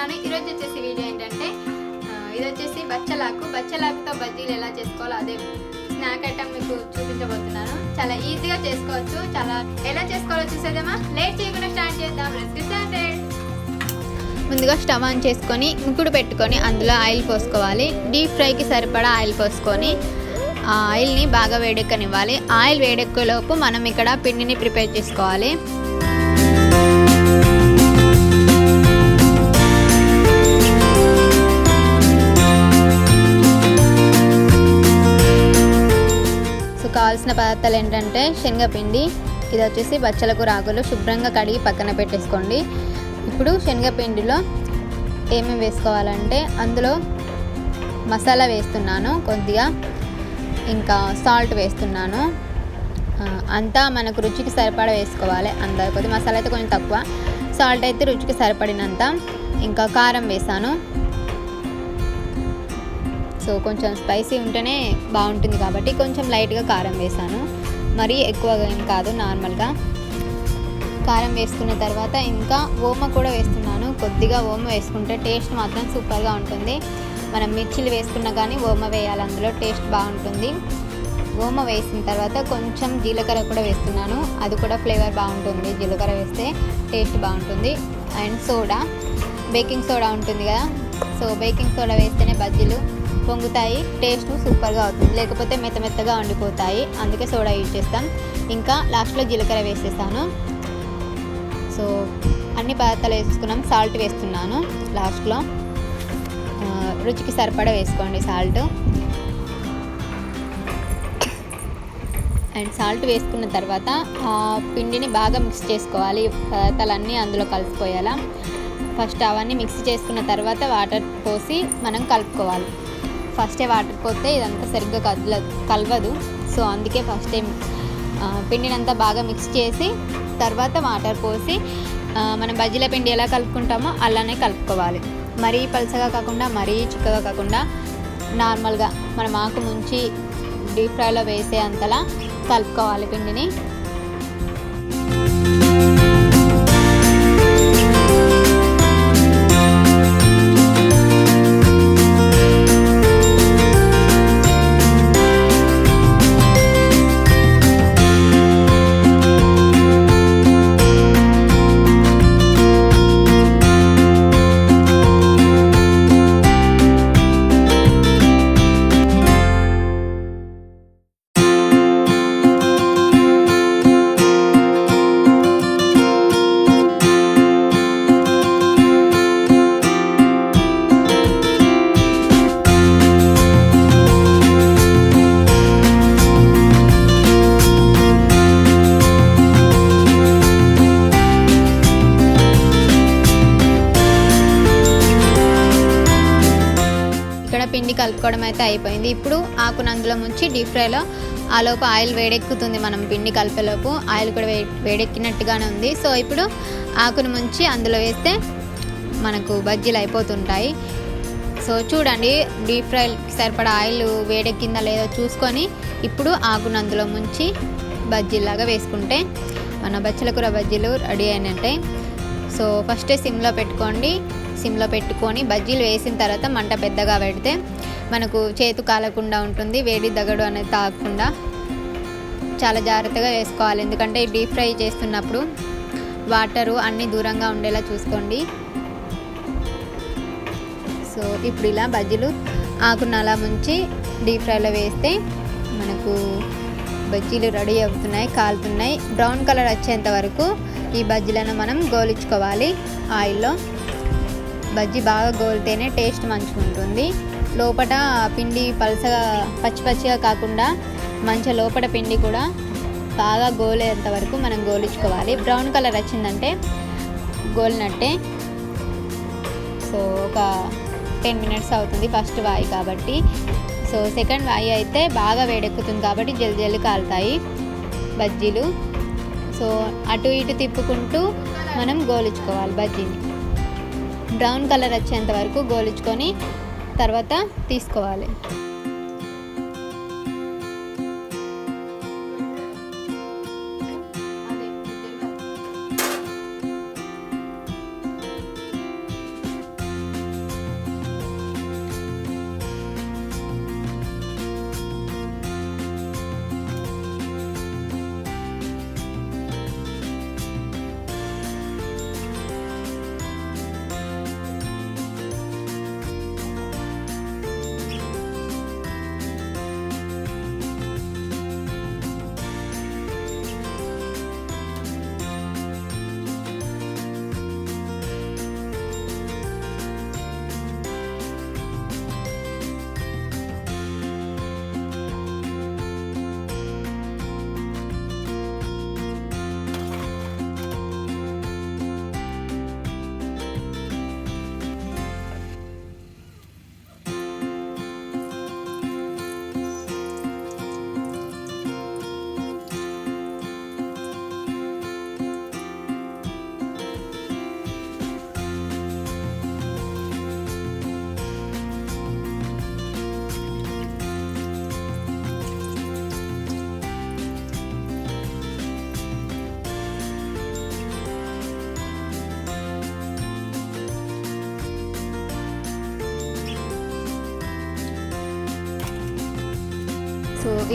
చేసుకున్నాను. ఈరోజు వచ్చేసి వీడియో ఏంటంటే ఇది వచ్చేసి బచ్చలాకుతో బజ్జీలు ఎలా చేసుకోవాలో అదే స్నాక్ ఐటమ్ మీకు చూపించబోతున్నాను. చాలా ఈజీగా చేసుకోవచ్చు. ఎలా చేసుకోవాలో చూసేద్దామా? లేట్ చేయకుండా స్టార్ట్ చేద్దాం. Let's get started. ముందుగా స్టవ్ ఆన్ చేసుకొని ముక్కుడు పెట్టుకొని అందులో ఆయిల్ పోసుకోవాలి. డీప్ ఫ్రైకి సరిపడా ఆయిల్ పోసుకొని ఆ ఆయిల్ని బాగా వేడెక్కనివ్వాలి. ఆయిల్ వేడెక్కేలోపు మనం ఇక్కడ పిండిని ప్రిపేర్ చేసుకోవాలి. కావాల్సిన పదార్థాలు ఏంటంటే శనగపిండి, ఇది వచ్చేసి బచ్చలకు రాగులు శుభ్రంగా కడిగి పక్కన పెట్టేసుకోండి. ఇప్పుడు శనగపిండిలో ఏమేమి వేసుకోవాలంటే అందులో మసాలా వేస్తున్నాను కొద్దిగా, ఇంకా సాల్ట్ వేస్తున్నాను. అంతా మనకు రుచికి సరిపడా వేసుకోవాలి. అంత కొద్ది మసాలా అయితే కొంచెం తక్కువ, సాల్ట్ అయితే రుచికి సరిపడినంత. ఇంకా కారం వేసాను. సో కొంచెం స్పైసీ ఉంటేనే బాగుంటుంది కాబట్టి కొంచెం లైట్గా కారం వేసాను. మరీ ఎక్కువగా ఏం కాదు, నార్మల్గా కారం వేసుకున్న తర్వాత ఇంకా ఓమ కూడా వేస్తున్నాను. కొద్దిగా ఓమ వేసుకుంటే టేస్ట్ మాత్రం సూపర్గా ఉంటుంది. మనం మిర్చిలు వేసుకున్నా కానీ ఓమ వేయాలి, అందులో టేస్ట్ బాగుంటుంది. ఓమ వేసిన తర్వాత కొంచెం జీలకర్ర కూడా వేస్తున్నాను, అది కూడా ఫ్లేవర్ బాగుంటుంది. జీలకర్ర వేస్తే టేస్ట్ బాగుంటుంది. అండ్ సోడా, బేకింగ్ సోడా ఉంటుంది కదా, సో బేకింగ్ సోడా వేస్తేనే బజ్జీలు పొంగుతాయి, టేస్ట్ సూపర్గా అవుతుంది. లేకపోతే మెత్తగా వండిపోతాయి, అందుకే సోడా యూజ్ చేస్తాం. ఇంకా లాస్ట్లో జీలకర్ర వేసేస్తాను. సో అన్ని పదార్థాలు వేసుకున్నాం. సాల్ట్ వేస్తున్నాను లాస్ట్లో, రుచికి సరిపడా వేసుకోండి సాల్ట్. అండ్ సాల్ట్ వేసుకున్న తర్వాత ఆ పిండిని బాగా మిక్స్ చేసుకోవాలి. పదార్థాలన్నీ అందులో కలిసిపోయేలా ఫస్ట్ అవన్నీ మిక్స్ చేసుకున్న తర్వాత వాటర్ పోసి మనం కలుపుకోవాలి. ఫస్టే వాటర్ పోతే ఇదంతా సరిగ్గా కలవదు. సో అందుకే ఫస్ట్ టైం పిండినంతా బాగా మిక్స్ చేసి తర్వాత వాటర్ పోసి మనం బజ్జీల పిండి ఎలా కలుపుకుంటామో అలానే కలుపుకోవాలి. మరీ పలసగా కాకుండా మరీ చిక్కగా కాకుండా నార్మల్గా మనం ఆకు ముంచి డీప్ ఫ్రైలో వేసే అంతలా కలుపుకోవాలి పిండిని. పిండి కలుపుకోవడం అయితే అయిపోయింది. ఇప్పుడు ఆకును అందులో ముంచి డీప్ ఫ్రైలో ఆలోపు ఆయిల్ వేడెక్కుతుంది. మనం పిండి కలిపేలోపు ఆయిల్ కూడా వేడెక్కినట్టుగానే ఉంది. సో ఇప్పుడు ఆకును ముంచి అందులో వేస్తే మనకు బజ్జీలు అయిపోతుంటాయి. సో చూడండి, డీప్ ఫ్రైకి సరిపడా ఆయిల్ వేడెక్కిందా లేదో చూసుకొని ఇప్పుడు ఆకును అందులో ముంచి బజ్జీలాగా వేసుకుంటే మన బచ్చలకూర బజ్జీలు రెడీ అయినట్టే. సో ఫస్టే సిమ్లో పెట్టుకొని బజ్జీలు వేసిన తర్వాత మంట పెద్దగా పెడితే మనకు చేతు కాలకుండా ఉంటుంది, వేడి దగడు అనేది తాగకుండా. చాలా జాగ్రత్తగా వేసుకోవాలి, ఎందుకంటే డీప్ ఫ్రై చేస్తున్నప్పుడు వాటరు అన్నీ దూరంగా ఉండేలా చూసుకోండి. సో ఇప్పుడు ఇలా బజ్జీలు ఆకును అలా ముంచి డీప్ ఫ్రైలో వేస్తే మనకు బజ్జీలు రెడీ అవుతున్నాయి, కాలుతున్నాయి. బ్రౌన్ కలర్ వచ్చేంత వరకు ఈ బజ్జీలను మనం గోలించుకోవాలి ఆయిల్లో. బజ్జీ బాగా గోలితేనే టేస్ట్ మంచిగా ఉంటుంది. లోపల పిండి పల్చగా పచ్చిగా కాకుండా మంచిగా లోపల పిండి కూడా బాగా గోలేంత వరకు మనం గోలించుకోవాలి. బ్రౌన్ కలర్ వచ్చిందంటే గోలినట్టే. సో ఒక 10 minutes అవుతుంది ఫస్ట్ వాయి కాబట్టి. సో సెకండ్ వాయి అయితే బాగా వేడెక్కుతుంది కాబట్టి జల్దీ కాలుతాయి బజ్జీలు. సో అటు ఇటు తిప్పుకుంటూ మనం గోలించుకోవాలి బజ్జీని. బ్రౌన్ కలర్ వచ్చేంత వరకు గోలించుకొని తర్వాత తీసుకోవాలి.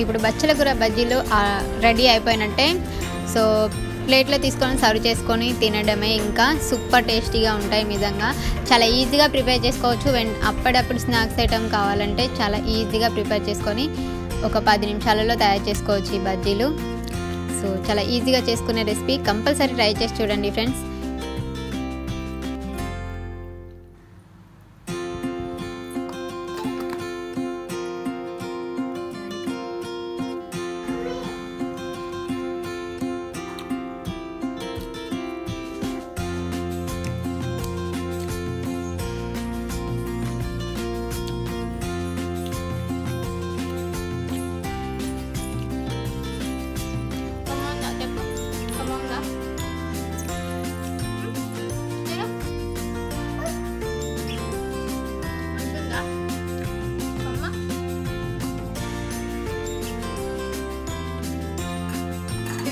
ఇప్పుడు బచ్చలకూర బజ్జీలు రెడీ అయిపోయినట్టే. సో ప్లేట్లో తీసుకొని సర్వ్ చేసుకొని తినడమే. ఇంకా సూపర్ టేస్టీగా ఉంటాయి. నిజంగా చాలా ఈజీగా ప్రిపేర్ చేసుకోవచ్చు. అప్పుడప్పుడు స్నాక్స్ ఐటమ్ కావాలంటే చాలా ఈజీగా ప్రిపేర్ చేసుకొని ఒక 10 నిమిషాలలో తయారు చేసుకోవచ్చు ఈ బజ్జీలు. సో చాలా ఈజీగా చేసుకునే రెసిపీ, కంపల్సరీ ట్రై చేసి చూడండి ఫ్రెండ్స్.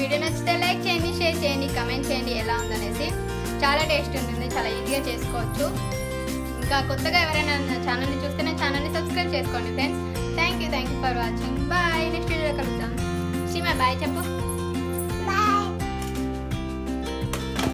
వీడియో నచ్చితే లైక్ చేయండి, షేర్ చేయండి, కమెంట్ చేయండి ఎలా ఉందనేసి. చాలా టేస్ట్ ఉంటుంది, చాలా ఈజీగా చేసుకోవచ్చు. ఇంకా కొత్తగా ఎవరైనా నా ఛానల్ని చూస్తే నా ఛానల్ని సబ్స్క్రైబ్ చేసుకోండి friends. Thank you for watching. Bye. నెక్స్ట్ వీడియోలో కలుద్దాం. సీమా బాయ్ చెప్పు.